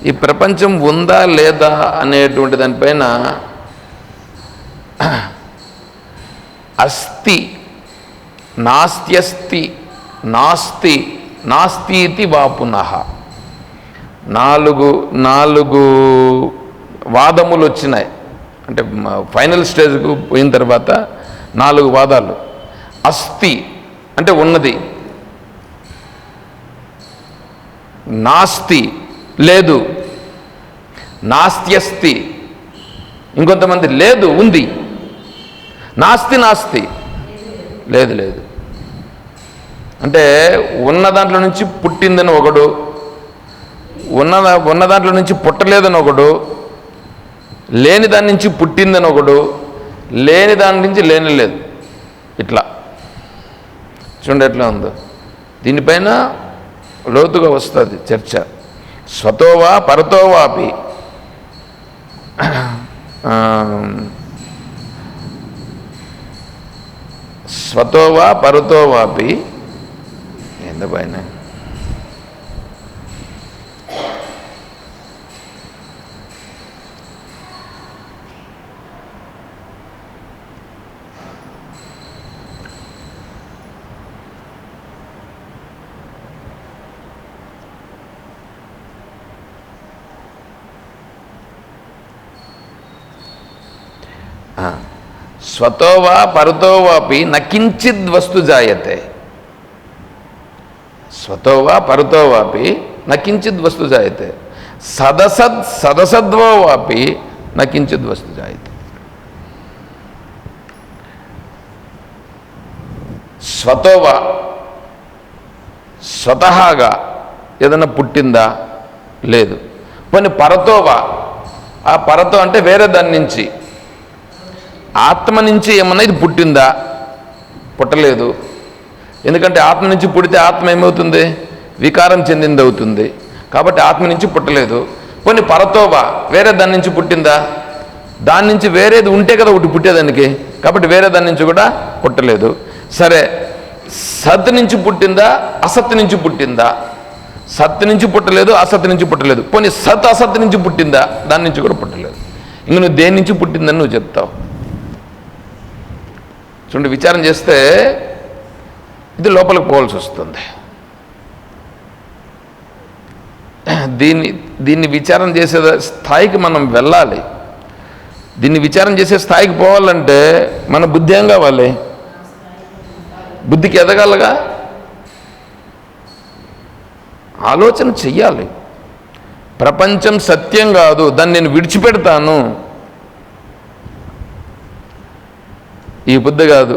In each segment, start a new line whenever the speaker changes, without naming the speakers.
ఈ ప్రపంచం ఉందా లేదా అనేటువంటి దానిపైన అస్తి నాస్త్యస్తి నాస్తి నాస్తి వా పునః నాలుగు వాదములు వచ్చినాయి. అంటే ఫైనల్ స్టేజ్కు పోయిన తర్వాత 4 వాదాలు. అస్తి అంటే ఉన్నది, నాస్తి లేదు, నాస్త్యస్తి ఇంకొంతమంది లేదు ఉంది, నాస్తి నాస్తి లేదు లేదు. అంటే ఉన్న దాంట్లో నుంచి పుట్టిందని ఒకడు, ఉన్న దాంట్లో నుంచి పుట్టలేదని ఒకడు, లేని దాని నుంచి పుట్టిందని ఒకడు, లేని దాని నుంచి లేని లేదు. ఇట్లా చూడండి ఎట్లా ఉందో. దీనిపైన లోతుగా వస్తుంది చర్చ. స్వతోవా పరతోవాపి స్వతోవా పరతోవాపి ఎందుపైన స్వతోవా పరతోవాపి నకించిద్ వస్తు జాయతే. స్వతోవా పరతోవాపి నకించిద్ వస్తు జాయతే. సదసద్వోవాపి నకించిద్ వస్తు జాయతే. స్వతోవా స్వతహాగా ఏదైనా పుట్టిందా లేదు. పోనీ పరతోవా, ఆ పరతో అంటే వేరే దాని నుంచి, ఆత్మ నుంచి ఏమన్నా ఇది పుట్టిందా? పుట్టలేదు. ఎందుకంటే ఆత్మ నుంచి పుడితే ఆత్మ ఏమవుతుంది? వికారం చెందింది అవుతుంది. కాబట్టి ఆత్మ నుంచి పుట్టలేదు. పోనీ పరతోవా వేరే దాని నుంచి పుట్టిందా? దాని నుంచి వేరేది ఉంటే కదా ఒకటి పుట్టేదానికి, కాబట్టి వేరే దాని నుంచి కూడా పుట్టలేదు. సరే, సత్ నుంచి పుట్టిందా అసత్ నుంచి పుట్టిందా? సత్ నుంచి పుట్టలేదు, అసత్ నుంచి పుట్టలేదు. పోనీ సత్ అసత్ నుంచి పుట్టిందా? దాని నుంచి కూడా పుట్టలేదు. ఇంక నువ్వు దేని నుంచి పుట్టిందని నువ్వు చెప్తావు? చూడండి, విచారం చేస్తే ఇది లోపలికి పోవాల్సి వస్తుంది. దీన్ని విచారం చేసే స్థాయికి మనం వెళ్ళాలి. దీన్ని విచారం చేసే స్థాయికి పోవాలంటే మన బుద్ధి ఏం కావాలి? బుద్ధికి ఎదగాలగా, ఆలోచన చెయ్యాలి. ప్రపంచం సత్యం కాదు, దాన్ని నేను విడిచిపెడతాను, ఈ బుద్ధి కాదు,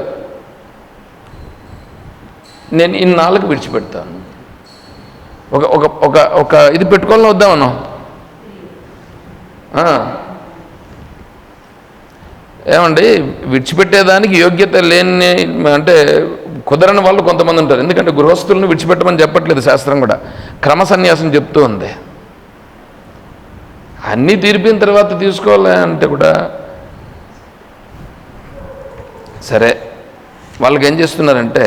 నేను ఇన్నాళ్ళకి విడిచిపెడతాను. ఒక ఒక ఒక ఒక ఇది పెట్టుకోవాలని వద్దాం మనం. ఏమండి, విడిచిపెట్టేదానికి యోగ్యత లేని అంటే కుదరని వాళ్ళు కొంతమంది ఉంటారు. ఎందుకంటే గృహస్థులను విడిచిపెట్టమని చెప్పట్లేదు శాస్త్రం కూడా, క్రమ సన్యాసం చెప్తూ ఉంది. అన్నీ తీర్పిన తర్వాత తీసుకోవాలి అంటే కూడా సరే. వాళ్ళకి ఏం చేస్తున్నారంటే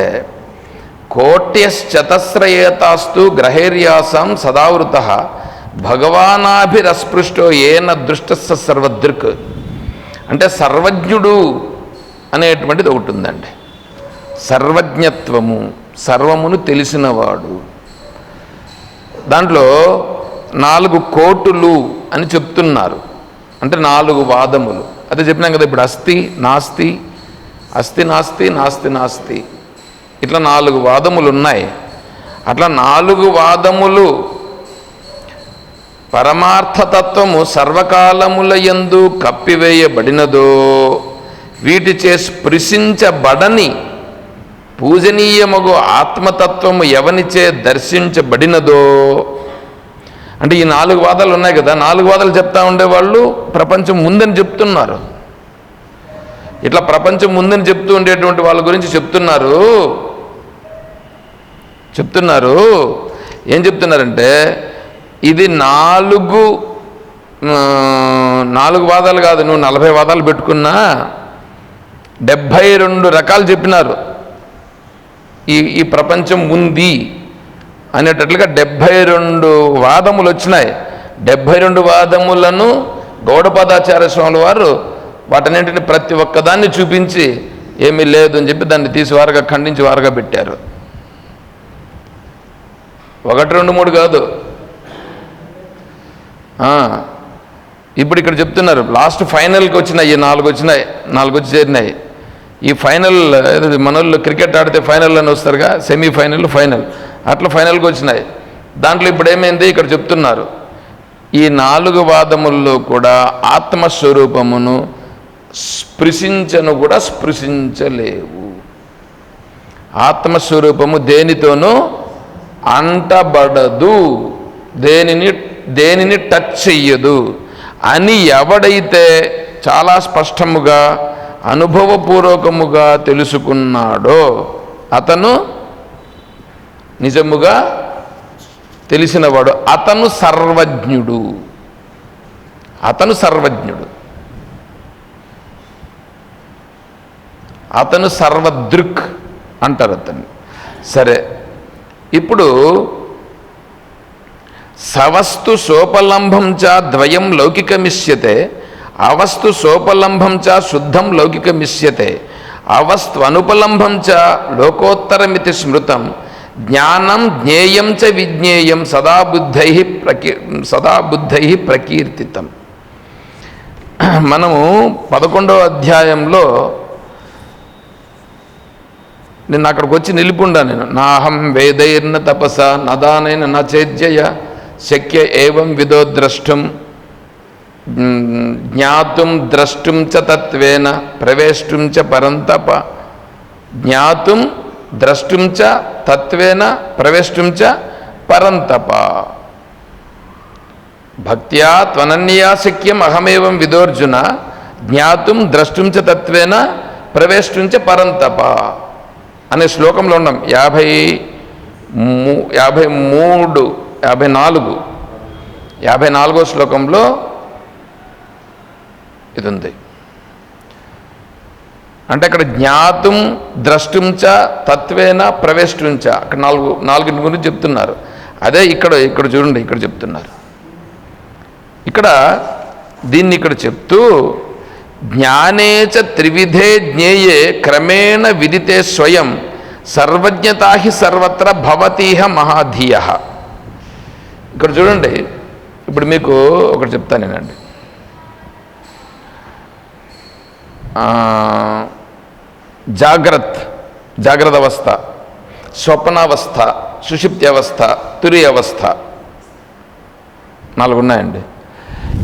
కోట్యశ్చతస్రయేతాస్తు గ్రహేర్యాసం సదావృత భగవానాభిరస్పృష్టో ఏన దృష్టస్స సర్వదృక్. అంటే సర్వజ్ఞుడు అనేటువంటిది ఒకటి ఉందండి. సర్వజ్ఞత్వము, సర్వమును తెలిసినవాడు. దాంట్లో 4 కోటులు అని చెప్తున్నారు. అంటే 4 వాదములు. అదే చెప్పినాం కదా ఇప్పుడు. అస్తి నాస్తి, అస్తి నాస్తి, నాస్తి నాస్తి, ఇట్లా 4 వాదములు ఉన్నాయి. అట్లా 4 వాదములు పరమార్థతత్వము సర్వకాలముల యందు కప్పివేయబడినదో, వీటిచే స్పృశించబడని పూజనీయమగు ఆత్మతత్వము ఎవనిచే దర్శించబడినదో. అంటే ఈ 4 వాదాలు ఉన్నాయి కదా, 4 వాదాలు చెప్తా ఉండేవాళ్ళు ప్రపంచం ఉందని చెప్తున్నారు. ఇట్లా ప్రపంచం ఉందని చెప్తూ ఉండేటువంటి వాళ్ళ గురించి చెప్తున్నారు. ఏం చెప్తున్నారంటే ఇది 4 వాదాలు కాదు, నువ్వు 40 వాదాలు పెట్టుకున్నా 72 రకాలు చెప్పినారు. ఈ ప్రపంచం ఉంది అనేటట్లుగా 72 వాదములు వచ్చినాయి. 72 వాదములను గౌడపాదాచార్య స్వాముల వారు వాటన్నింటిని ప్రతి ఒక్కదాన్ని చూపించి ఏమీ లేదు అని చెప్పి దాన్ని తీసి వారుగా ఖండించి వారుగా పెట్టారు. 1, 2, 3 కాదు. ఇప్పుడు ఇక్కడ చెప్తున్నారు లాస్ట్ ఫైనల్కి వచ్చినాయి 4 వచ్చినాయి, 4 వచ్చి చేరినాయి. ఈ ఫైనల్ మనోళ్ళు క్రికెట్ ఆడితే ఫైనల్ అని వస్తారుగా, సెమీఫైనల్ ఫైనల్, అట్లా ఫైనల్కి వచ్చినాయి. దాంట్లో ఇప్పుడు ఏమైంది ఇక్కడ చెప్తున్నారు, ఈ 4 వాదముల్లో కూడా ఆత్మస్వరూపమును స్పృశించను కూడా స్పృశించలేవు. ఆత్మస్వరూపము దేనితోనూ అంటబడదు, దేనిని టచ్ చెయ్యదు అని ఎవడైతే చాలా స్పష్టముగా అనుభవపూర్వకముగా తెలుసుకున్నాడో అతను నిజముగా తెలిసినవాడు, అతను సర్వజ్ఞుడు. అతను సర్వజ్ఞుడు, అతను సర్వదృక్ అంటారు అతన్ని. సరే, ఇప్పుడు సవస్తు సోపలంభం చ ద్వయం లౌకికమిష్యతే, అవస్తు సోపలంభం చ శుద్ధం లౌకికమిష్యతే, అవస్తు అనుపలంభం చ లోకోత్తరమితి స్మృతం, జ్ఞానం జ్ఞేయం చ విజ్ఞేయం సదా బుద్ధై ప్రకీర్తితం. మనము 11వ అధ్యాయంలో నిన్న అక్కడికి వచ్చి నిలిపుండా నేను. నాహం వేదైర్న తపస నదానైన నచేజ్యయ శక్య ఏవం విదో ద్రష్టుం జ్ఞాతుం ద్రష్టుం చ తత్వేన ప్రవేష్టుం చ పరంతప. జ్ఞాతుం ద్రష్టుం చ తత్వేన ప్రవేష్టుం చ పరంతప. భక్త్యా త్వనన్యా శక్యం అహమేవం విదోర్జున జ్ఞాతుం ద్రష్టుం చ తత్వేన ప్రవేష్టుం చ పరంతప అనే శ్లోకంలో ఉన్నాం. 54వ శ్లోకంలో ఇది ఉంది. అంటే అక్కడ జ్ఞాతుం ద్రష్టుం చ తత్వేన ప్రవేష్టుం చ, అక్కడ 4 గురించి చెప్తున్నారు. అదే ఇక్కడ చూడండి, ఇక్కడ చెప్తున్నారు. ఇక్కడ దీన్ని ఇక్కడ చెప్తూ జ్ఞానే చ త్రివిధే జ్ఞేయే క్రమేణ విదితే స్వయం సర్వజ్ఞతా హి సర్వత్ర భవతీహ మహాధీయ. ఇక్కడ చూడండి, ఇప్పుడు మీకు ఒకటి చెప్తానేనండి. జాగ్రత్త అవస్థ, స్వప్నావస్థ, సుషుప్తి అవస్థ, తురి అవస్థ, 4 ఉన్నాయండి.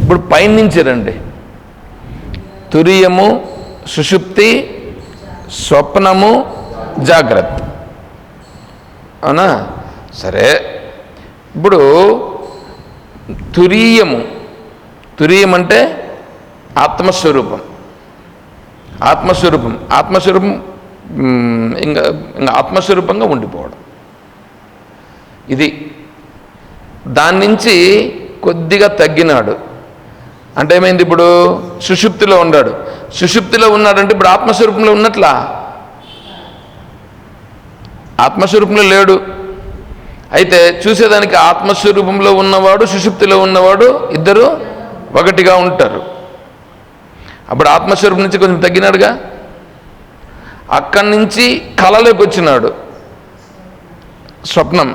ఇప్పుడు పైనుంచి రండి. తురియము, సుషుప్తి, స్వప్నము, జాగ్రత్త, అవునా? సరే, ఇప్పుడు తురీయం అంటే ఆత్మస్వరూపం. ఇంకా ఆత్మస్వరూపంగా ఉండిపోవడం. ఇది దాని నుంచి కొద్దిగా తగ్గినాడు అంటే ఏమైంది? ఇప్పుడు సుషుప్తిలో ఉన్నాడు. సుషుప్తిలో ఉన్నాడంటే ఇప్పుడు ఆత్మస్వరూపంలో ఉన్నట్లా? ఆత్మస్వరూపంలో లేడు. అయితే చూసేదానికి ఆత్మస్వరూపంలో ఉన్నవాడు, సుషుప్తిలో ఉన్నవాడు ఇద్దరు ఒకటిగా ఉంటారు. అప్పుడు ఆత్మస్వరూపం నుంచి కొంచెం తగ్గినాడుగా. అక్కడి నుంచి కళలోకి వచ్చినాడు, స్వప్నం.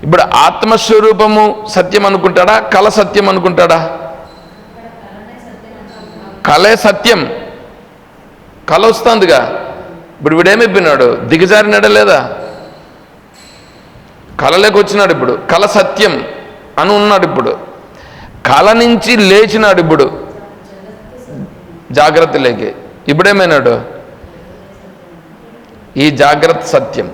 ఇప్పుడు ఆత్మస్వరూపము సత్యం అనుకుంటాడా, కళ సత్యం అనుకుంటాడా? కళే సత్యం. కళ వస్తుందిగా. ఇప్పుడు వీడేమైపోయినాడు? దిగజారినాడా లేదా? కళలోకి వచ్చినాడు. ఇప్పుడు కళ సత్యం అని ఉన్నాడు. ఇప్పుడు కళ నుంచి లేచినాడు. ఇప్పుడు జాగ్రత్తలోకి. ఇప్పుడేమైనాడు? ఈ జాగ్రత్త సత్యం.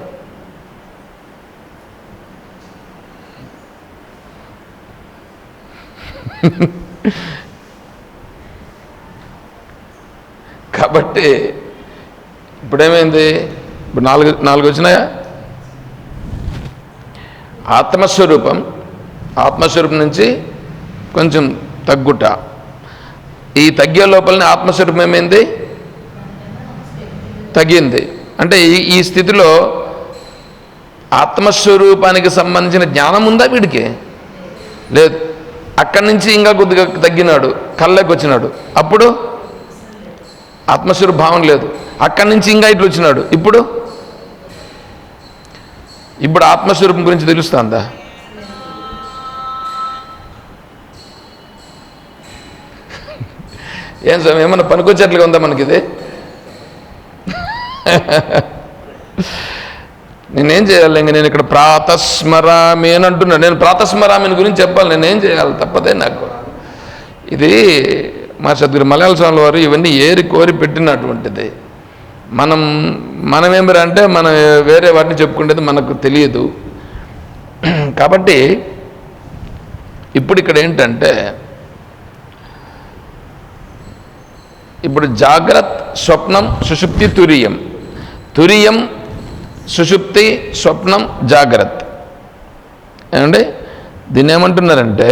కాబట్టి ఇప్పుడేమైంది? ఇప్పుడు నాలుగు వచ్చినాయా? ఆత్మస్వరూపం నుంచి కొంచెం తగ్గుట. ఈ తగ్గే లోపలనే ఆత్మస్వరూపం ఏమైంది? తగ్గింది. అంటే ఈ స్థితిలో ఆత్మస్వరూపానికి సంబంధించిన జ్ఞానం ఉందా వీడికి? లేదు. అక్కడి నుంచి ఇంకా కొద్దిగా తగ్గినాడు, కళ్ళకి వచ్చినాడు, అప్పుడు ఆత్మస్వరూప భావం లేదు. అక్కడి నుంచి ఇంకా ఇట్లా వచ్చినాడు, ఇప్పుడు ఆత్మస్వరూపం గురించి తెలుస్తుందా? ఏం సార్ ఏమన్నా పనికొచ్చేట్లుగా ఉందా మనకి ఇది? నేనేం చేయాలి? ఇంక నేను ఇక్కడ ప్రాతస్మరామి అని అంటున్నాను. నేను ప్రాతస్మరామిని గురించి చెప్పాలి, నేనేం చేయాలి? తప్పదే నాకు. ఇది మా సద్గురు మలయాళ స్వామి వారు ఇవన్నీ ఏరి కోరి పెట్టినటువంటిది. మనమేమిరా అంటే మనం వేరే వాటిని చెప్పుకునేది మనకు తెలియదు. కాబట్టి ఇప్పుడు ఇక్కడ ఏంటంటే, ఇప్పుడు జాగ్రత్త, స్వప్నం, సుషుప్తి, తురియం. తురియం, సుషుప్తి, స్వప్నం, జాగ్రత్త. ఏమండి దీన్ని ఏమంటున్నారంటే,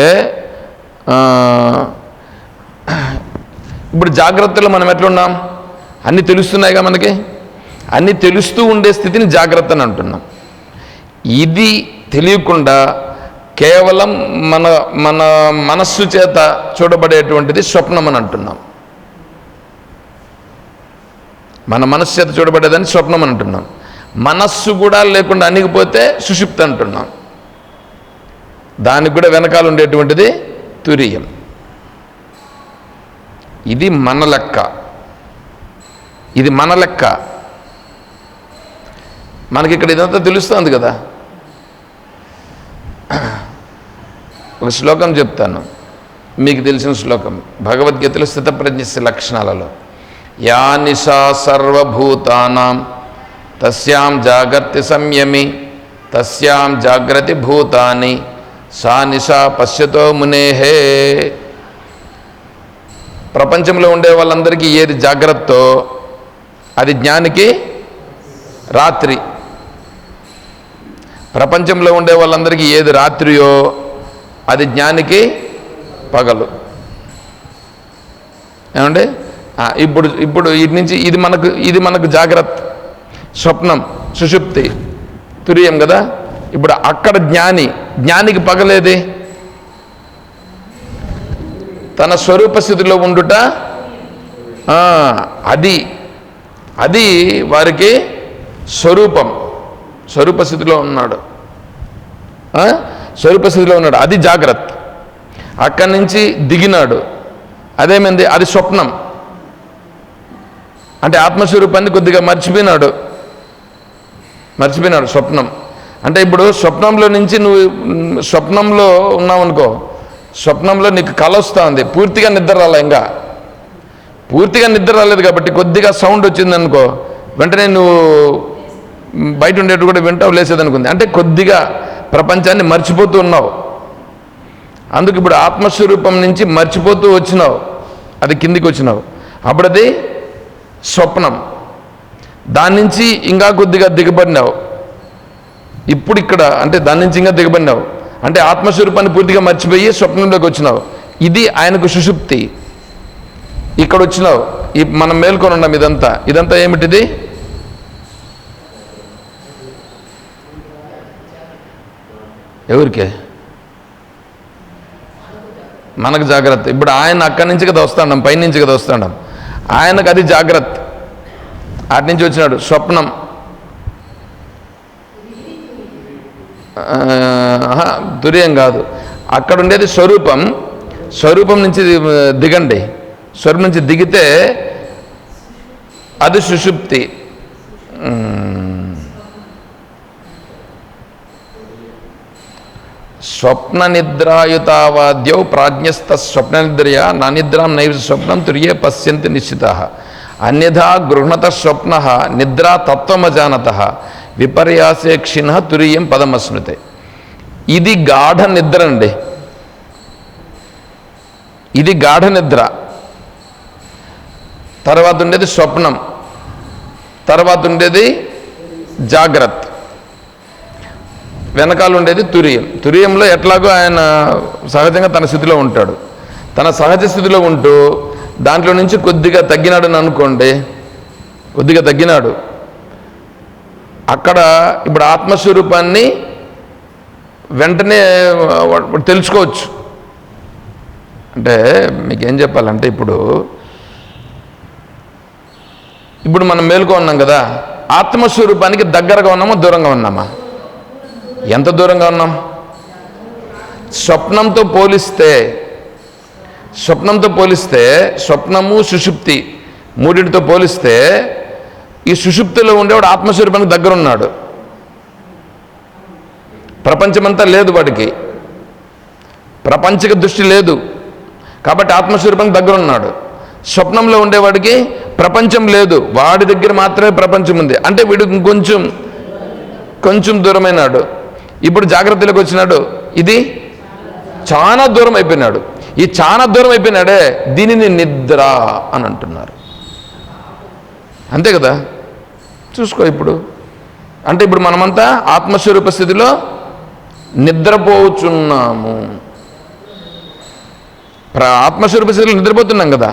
ఇప్పుడు జాగ్రత్తలో మనం ఎట్లున్నాం? అన్నీ తెలుస్తున్నాయిగా మనకి. అన్నీ తెలుస్తూ ఉండే స్థితిని జాగ్రత్త అని అంటున్నాం. ఇది తెలియకుండా కేవలం మన మన మనస్సు చేత చూడబడేటువంటిది స్వప్నం అని అంటున్నాం. మన మనస్సు చేత చూడబడేదని స్వప్నం అని అంటున్నాం. మనస్సు కూడా లేకుండా అణిగిపోతే సుషుప్తి అంటున్నాం. దానికి కూడా వెనకాల ఉండేటువంటిది తురియం. ఇది మన లెక్క, ఇది మన లెక్క. మనకి ఇక్కడ ఇదంతా తెలుస్తుంది కదా. ఒక శ్లోకం చెప్తాను, మీకు తెలిసిన శ్లోకం, భగవద్గీతలో స్థితప్రజ్ఞస్య లక్షణాలలో. యా నిశా సర్వభూతానాం తస్యాం జాగర్తి సంయమి తస్యాం జాగ్రతి భూతాని సా నిశా పశ్యతో మునేహే. ప్రపంచంలో ఉండే వాళ్ళందరికీ ఏది జాగ్రత్తో అది జ్ఞానికి రాత్రి. ప్రపంచంలో ఉండే వాళ్ళందరికీ ఏది రాత్రియో అది జ్ఞానికి పగలు. ఏమండి ఇప్పుడు వీటి నుంచి ఇది మనకు జాగ్రత్త, స్వప్నం, సుషుప్తి, తురియం కదా. ఇప్పుడు అక్కడ జ్ఞానికి పగలేది తన స్వరూప స్థితిలో ఉండుట. అది వారికి స్వరూప స్థితిలో ఉన్నాడు, స్వరూప స్థితిలో ఉన్నాడు, అది జాగ్రత్త. అక్కడి నుంచి దిగినాడు, అదేమైంది? అది స్వప్నం. అంటే ఆత్మస్వరూపాన్ని కొద్దిగా మర్చిపోయినాడు స్వప్నం. అంటే ఇప్పుడు స్వప్నంలో నుంచి నువ్వు స్వప్నంలో ఉన్నావు అనుకో, స్వప్నంలో నీకు కల వస్తూ ఉంది, పూర్తిగా నిద్ర రాలే, ఇంకా పూర్తిగా నిద్ర రాలేదు కాబట్టి కొద్దిగా సౌండ్ వచ్చింది అనుకో, వెంటనే నువ్వు బయట ఉండేట్టు కూడా వింటావు, లేసేదనుకుంది. అంటే కొద్దిగా ప్రపంచాన్ని మర్చిపోతూ ఉన్నావు. అందుకు ఇప్పుడు ఆత్మస్వరూపం నుంచి మర్చిపోతూ వచ్చినావు, అది కిందికి వచ్చినావు, అప్పుడు అది స్వప్నం. దాని నుంచి ఇంకా కొద్దిగా దిగబడినావు. ఇప్పుడు ఇక్కడ అంటే దాని నుంచి ఇంకా దిగబడినావు, అంటే ఆత్మస్వరూపాన్ని పూర్తిగా మర్చిపోయి స్వప్నంలోకి వచ్చినావు. ఇది ఆయనకు సుషుప్తి. ఇక్కడ వచ్చినావు, మనం మేల్కొని ఉన్నాం. ఇదంతా ఏమిటిది? ఎవరికే? మనకు జాగ్రత్త. ఇప్పుడు ఆయన అక్కడి నుంచి కదా వస్తాం, పైనుంచి కదా వస్తాం, ఆయనకు అది జాగ్రత్త. అటు నుంచి వచ్చినాడు స్వప్నం. తురియం కాదు, అక్కడ ఉండేది స్వరూపం. స్వరూపం నుంచి దిగండి, స్వరూపం నుంచి దిగితే అది సుషుప్తి. స్వప్న నిద్రాయుతావాద్యౌ ప్రాజ్ఞస్థ స్వప్న నిద్రయా నానిద్రాం నైవ స్వప్నం తుర్యే పశ్యంతి నిశ్చితః అన్యథా గృహణత స్వప్న నిద్రా తత్వమజానత విపర్యాసే క్షిణ తురియం పదమస్నుతే. ఇది గాఢ నిద్ర అండి, ఇది గాఢ నిద్ర. తర్వాత ఉండేది స్వప్నం, తర్వాత ఉండేది జాగ్రత్త, వెనకాల ఉండేది తురియం. తురియంలో ఎట్లాగో ఆయన సహజంగా తన స్థితిలో ఉంటాడు. తన సహజ స్థితిలో ఉంటూ దాంట్లో నుంచి కొద్దిగా తగ్గినాడని అనుకోండి, కొద్దిగా తగ్గినాడు. అక్కడ ఇప్పుడు ఆత్మస్వరూపాన్ని వెంటనే తెలుసుకోవచ్చు. అంటే మీకేం చెప్పాలంటే ఇప్పుడు మనం మేలుకో ఉన్నాం కదా, ఆత్మస్వరూపానికి దగ్గరగా ఉన్నామా దూరంగా ఉన్నామా? ఎంత దూరంగా ఉన్నాం? స్వప్నంతో పోలిస్తే స్వప్నము సుషుప్తి మూడింటితో పోలిస్తే ఈ సుషుప్తిలో ఉండేవాడు ఆత్మస్వరూపానికి దగ్గర ఉన్నాడు. ప్రపంచమంతా లేదు వాడికి, ప్రపంచిక దృష్టి లేదు కాబట్టి ఆత్మస్వరూపానికి దగ్గర ఉన్నాడు. స్వప్నంలో ఉండేవాడికి ప్రపంచం లేదు, వాడి దగ్గర మాత్రమే ప్రపంచం ఉంది. అంటే వీడు కొంచెం దూరమైనాడు. ఇప్పుడు జాగ్రత్తలోకి వచ్చినాడు, ఇది చాలా దూరం అయిపోయినాడు. ఈ చాలా దూరం అయిపోయినాడే దీనిని నిద్ర అని అంటున్నారు. అంతే కదా, చూసుకో ఇప్పుడు. అంటే ఇప్పుడు మనమంతా ఆత్మస్వరూప స్థితిలో నిద్రపోచున్నాము. ఆత్మస్వరూప స్థితిలో నిద్రపోతున్నాం కదా.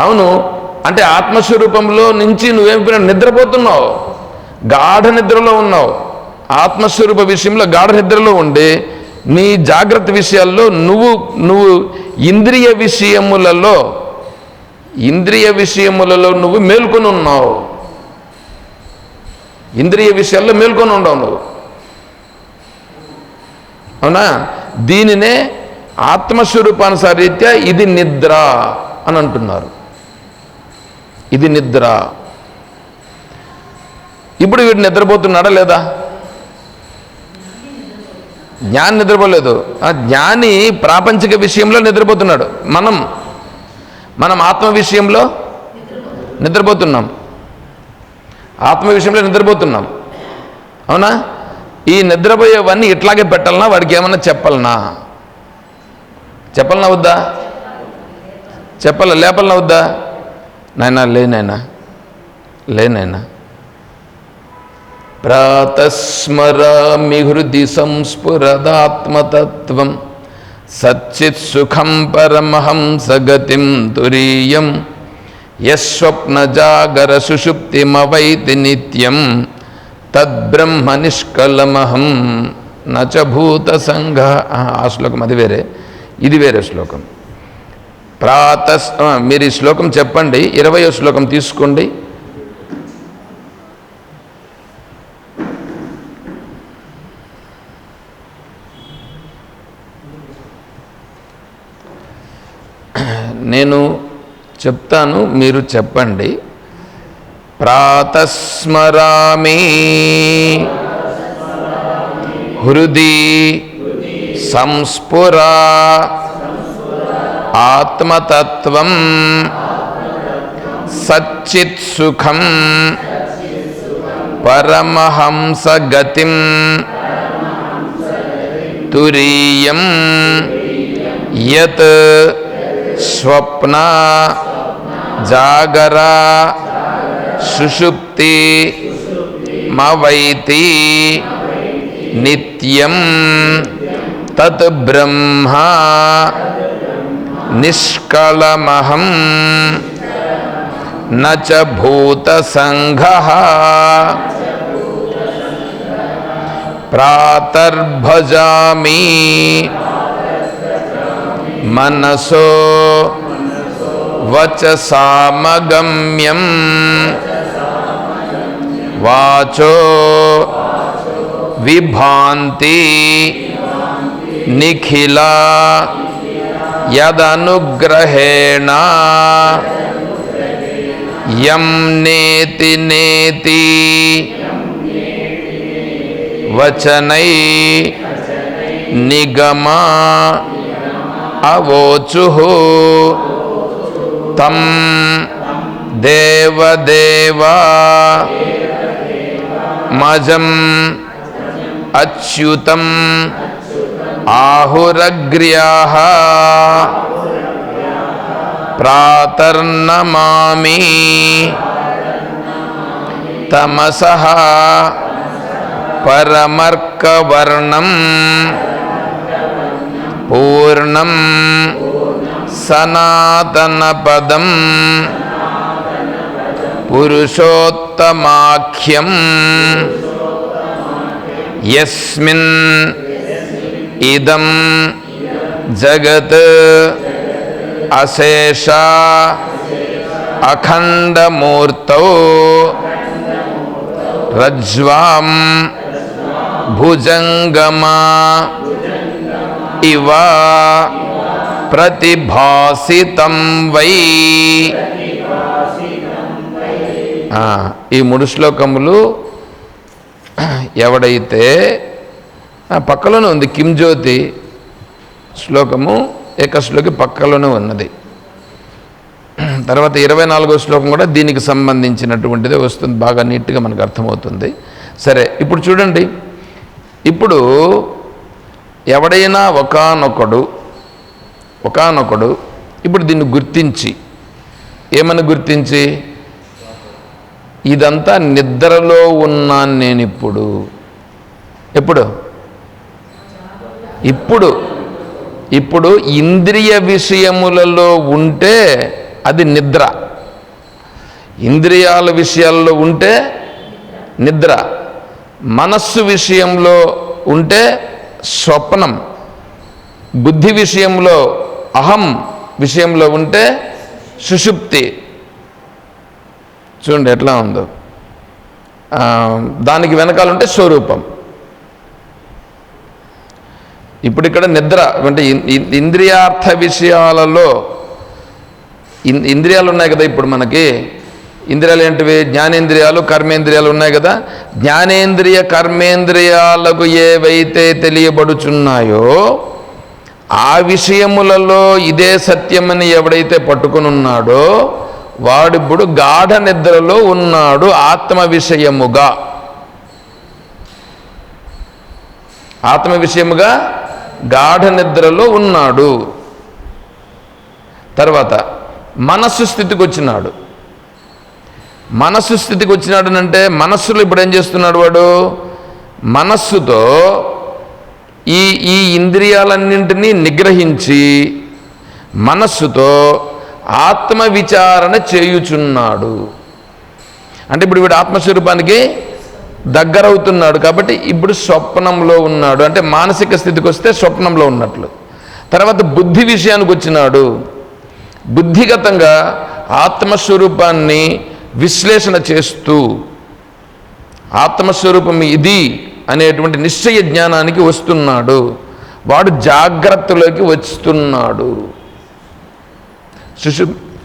అవును, అంటే ఆత్మస్వరూపంలో నుంచి నువ్వేం నిద్రపోతున్నావు, గాఢ నిద్రలో ఉన్నావు. ఆత్మస్వరూప విషయంలో గాఢ నిద్రలో ఉండి నీ జాగ్రత్త విషయాల్లో నువ్వు ఇంద్రియ విషయములలో నువ్వు మేల్కొని ఉన్నావు. ఇంద్రియ విషయాల్లో మేల్కొని ఉండవు నువ్వు. అవునా? దీనినే ఆత్మస్వరూపానుసారీత్యా ఇది నిద్ర అని అంటున్నారు. ఇది నిద్ర. ఇప్పుడు వీడు నిద్రపోతున్నాడా లేదా? జ్ఞాని నిద్రపోలేదు. ఆ జ్ఞాని ప్రాపంచిక విషయంలో నిద్రపోతున్నాడు. మనం ఆత్మ విషయంలో నిద్రపోతున్నాం. అవునా? ఈ నిద్రపోయేవన్నీ ఇట్లాగే పెట్టాలనా, వాడికి ఏమన్నా చెప్పాలనా వద్దా? లేపాలనా వద్దా? నాయనా లేనైనా ప్రాతస్మరామి హృది సంస్ఫురదాత్మతత్వం సచ్చిత్ సుఖం పరమహంసగతిం తురీయం యస్వప్న జాగర సుషుప్తిమవైతి నిత్యం తద్బ్రహ్మ నిష్కలమహం నచ భూత సంఘ. ఆ శ్లోకం అది వేరే, ఇది వేరే శ్లోకం. మీరు ఈ శ్లోకం చెప్పండి, 20వ శ్లోకం తీసుకోండి. నేను చెప్తాను, మీరు చెప్పండి. ప్రాతస్మరామి హృది సంస్ఫురా ఆత్మతత్వం సచ్చిత్ సుఖం పరమహంసగతిం తురీయం యత్ స్వప్న జాగర సుషుప్తి మవైతి నిత్యం తత్ బ్రహ్మ నిష్కళమహం నచ భూత సంఘః. ప్రాతర్భజామి మనసో వచసామగమ్యం వాచో విభాంతి నిఖిల యదనుగ్రహేణ యం నేతి నేతి వచనై నిగమా అవోచుః తం దేవదేవా మజం అచ్యుతం ఆహురగ్ర్యాః ప్రాతర్నమామి తమసః పరమర్కవర్ణం పూర్ణం సనాతనపదం పురుషోత్తమాఖ్యం యస్మిన్ ఇదం జగత్ అశేష అఖండమూర్తౌ రజ్వాం భుజంగమా ఇవ ప్రతిభాసితం వై. ఈ 3 శ్లోకములు ఎవడైతే పక్కలోనే ఉంది, కింజ్యోతి శ్లోకము ఏకశ్లోకి పక్కలోనే ఉన్నది. తర్వాత 24వ శ్లోకం కూడా దీనికి సంబంధించినటువంటిదే వస్తుంది, బాగా నీట్గా మనకు అర్థమవుతుంది. సరే, ఇప్పుడు చూడండి, ఇప్పుడు ఎవడైనా ఒకానొకడు ఇప్పుడు దీన్ని గుర్తించి, ఏమని గుర్తించి, ఇదంతా నిద్రలో ఉన్నాను నేను ఇప్పుడు ఇంద్రియ విషయములలో ఉంటే అది నిద్ర, ఇంద్రియాల విషయాల్లో ఉంటే నిద్ర, మనస్సు విషయంలో ఉంటే స్వప్నం, బుద్ధి విషయంలో అహం విషయంలో ఉంటే సుషుప్తి. చూడండి ఎట్లా ఉందో, దానికి వెనకాల ఉంటే స్వరూపం. ఇప్పుడు ఇక్కడ నిద్ర అంటే ఇంద్రియార్థ విషయాలలో ఇంద్రియాలు ఉన్నాయి కదా. ఇప్పుడు మనకి ఇంద్రియాలు ఏంటివి? జ్ఞానేంద్రియాలు, కర్మేంద్రియాలు ఉన్నాయి కదా. జ్ఞానేంద్రియ కర్మేంద్రియాలకు ఏవైతే తెలియబడుచున్నాయో ఆ విషయములలో ఇదే సత్యమని ఎవడైతే పట్టుకుని ఉన్నాడో వాడిప్పుడు గాఢ నిద్రలో ఉన్నాడు, ఆత్మ విషయముగా గాఢ నిద్రలో ఉన్నాడు. తర్వాత మనస్సు స్థితికి వచ్చినాడు. అంటే మనస్సులో ఇప్పుడు ఏం చేస్తున్నాడు వాడు? మనస్సుతో ఈ ఇంద్రియాలన్నింటినీ నిగ్రహించి మనస్సుతో ఆత్మ విచారణ చేయుచున్నాడు. అంటే ఇప్పుడు వీడు ఆత్మస్వరూపానికి దగ్గరవుతున్నాడు కాబట్టి ఇప్పుడు స్వప్నంలో ఉన్నాడు. అంటే మానసిక స్థితికి వస్తే స్వప్నంలో ఉన్నట్లు. తర్వాత బుద్ధి విషయానికి వచ్చినాడు. బుద్ధిగతంగా ఆత్మస్వరూపాన్ని విశ్లేషణ చేస్తూ ఆత్మస్వరూపం ఇది అనేటువంటి నిశ్చయ జ్ఞానానికి వస్తున్నాడు. వాడు జాగ్రత్తలోకి వస్తున్నాడు.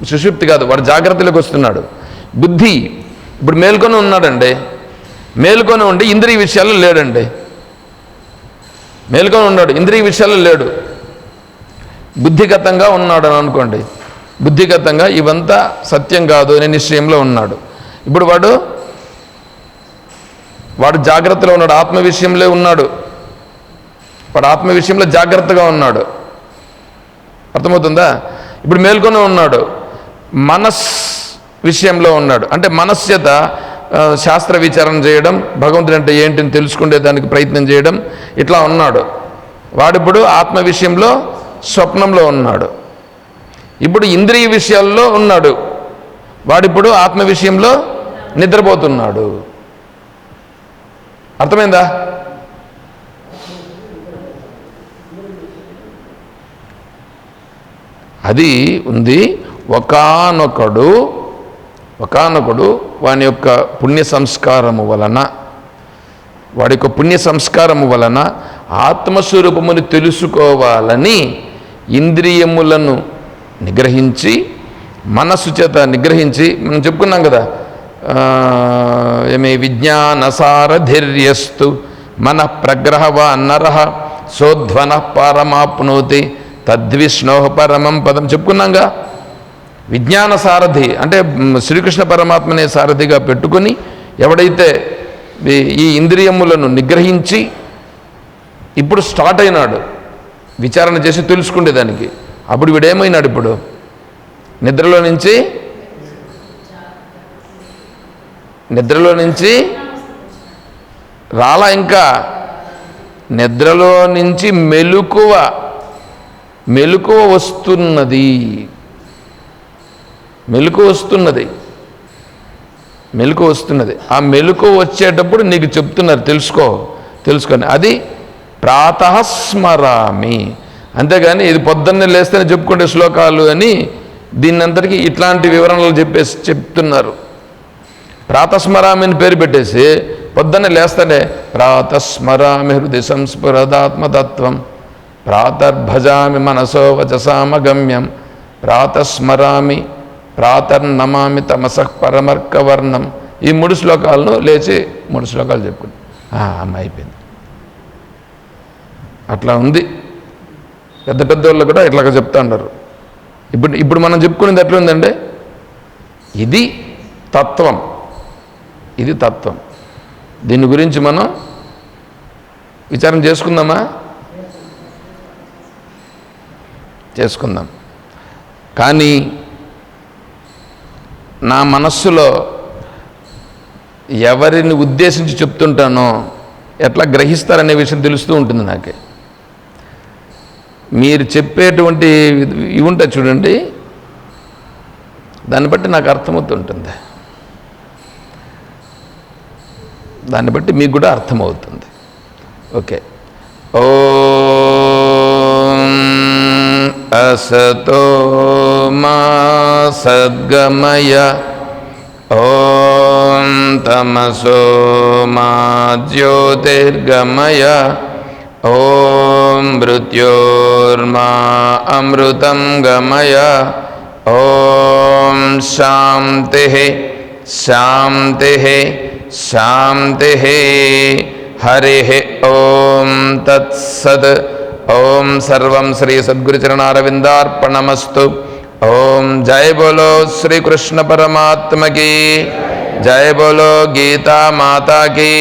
సుషుప్తి కాదు, వాడు జాగ్రత్తలోకి వస్తున్నాడు. బుద్ధి ఇప్పుడు మేల్కొని ఉన్నాడండి, మేల్కొని ఉండి ఇంద్రియ విషయాల్లో లేడండి. మేల్కొని ఉన్నాడు, ఇంద్రియ విషయాల్లో లేడు, బుద్ధిగతంగా ఉన్నాడు అని అనుకోండి. బుద్ధిగతంగా ఇవంతా సత్యం కాదు అనే నిశ్చయంలో ఉన్నాడు. ఇప్పుడు వాడు జాగ్రత్తలో ఉన్నాడు, ఆత్మ విషయంలో ఉన్నాడు. వాడు ఆత్మ విషయంలో జాగ్రత్తగా ఉన్నాడు. అర్థమవుతుందా? ఇప్పుడు మేల్కొని ఉన్నాడు, మనస్ విషయంలో ఉన్నాడు. అంటే మనస్యత శాస్త్ర విచారణ చేయడం, భగవంతుడు అంటే ఏంటిని తెలుసుకునే దానికి ప్రయత్నం చేయడం, ఇట్లా ఉన్నాడు. వాడిప్పుడు ఆత్మ విషయంలో స్వప్నంలో ఉన్నాడు. ఇప్పుడు ఇంద్రియ విషయాల్లో ఉన్నాడు, వాడిప్పుడు ఆత్మ విషయంలో నిద్రపోతున్నాడు. అర్థమైందా? అది ఉంది. ఒకానొకడు వాని యొక్క పుణ్య సంస్కారము వలన ఆత్మస్వరూపమును తెలుసుకోవాలని ఇంద్రియములను నిగ్రహించి మనస్సు చేత నిగ్రహించి, మనం చెప్పుకున్నాం కదా, ఏమి విజ్ఞానసారధిర్యస్తు మన ప్రగ్రహవ నరః సోధ్వన పరమాప్నోతి తద్విష్ణో పరమం పదం చెప్పుకున్నాంగా. విజ్ఞాన సారథి అంటే శ్రీకృష్ణ పరమాత్మనే సారథిగా పెట్టుకొని ఎవడైతే ఈ ఇంద్రియములను నిగ్రహించి ఇప్పుడు స్టార్ట్ అయినాడు విచారణ చేసి తెలుసుకునేదానికి, అప్పుడు వీడేమైనాడు? ఇప్పుడు నిద్రలో నుంచి రాలా, ఇంకా నిద్రలో నుంచి మెలకువ వస్తున్నది. ఆ మెలకువ వచ్చేటప్పుడు నీకు చెప్తున్నారు తెలుసుకొని. అది ప్రాతః స్మరామి. అంతేగాని ఇది పొద్దున్నే లేస్తేనే చెప్పుకుంటే శ్లోకాలు అని దీన్నంతటికీ ఇట్లాంటి వివరణలు చెప్తున్నారు. ప్రాతస్మరామి అని పేరు పెట్టేసి పొద్దున్నే లేస్తానే ప్రాతస్మరామి హృది సంస్ఫురదాత్మతత్వం ప్రాతర్భజామి మనసో వచసామగమ్యం ప్రాతస్మరామి ప్రాతర్నమామి తమసః పరమర్కవర్ణం. ఈ 3 శ్లోకాలను లేచి 3 శ్లోకాలు చెప్పుకుంది. అమ్మ అయిపోయింది. అట్లా ఉంది. పెద్ద పెద్దోళ్ళు కూడా ఇట్లాగ చెప్తా ఉన్నారు. ఇప్పుడు మనం చెప్పుకునేది ఎట్లా ఉందండి? ఇది తత్వం, ఇది తత్వం. దీని గురించి మనం విచారం చేసుకుందామా? చేసుకుందాం. కానీ నా మనస్సులో ఎవరిని ఉద్దేశించి చెప్తుంటానో ఎట్లా గ్రహిస్తారనే విషయం తెలుస్తూ ఉంటుంది నాకే. మీరు చెప్పేటువంటి ఇవి ఉంటాయి చూడండి, దాన్ని బట్టి నాకు అర్థమవుతుంటుంది, దాన్ని బట్టి మీకు కూడా అర్థమవుతుంది. ఓకే. ఓం అసతో మా సద్గమయ ఓం తమసో మా జ్యోతిర్గమయ ఓం మృత్యోర్మా అమృతం గమయ ఓం శాంతి శాంతి శాంతి. హరి ఓం తత్సత్. ఓం సర్వం శ్రీ సద్గురుచరణారవిందార్పణమస్తు. ఓం జయ బోలో శ్రీకృష్ణ పరమాత్మ की जय बोलो गीता माता की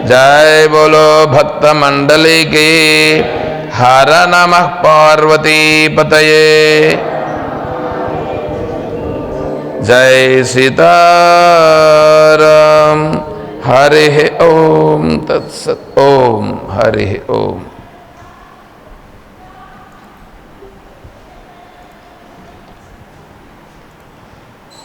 जय बोलो भक्त मंडली की हर नमः पार्वती पतये जय सीताराम. हरि ओम तत्सत्. ओम हरि ओम.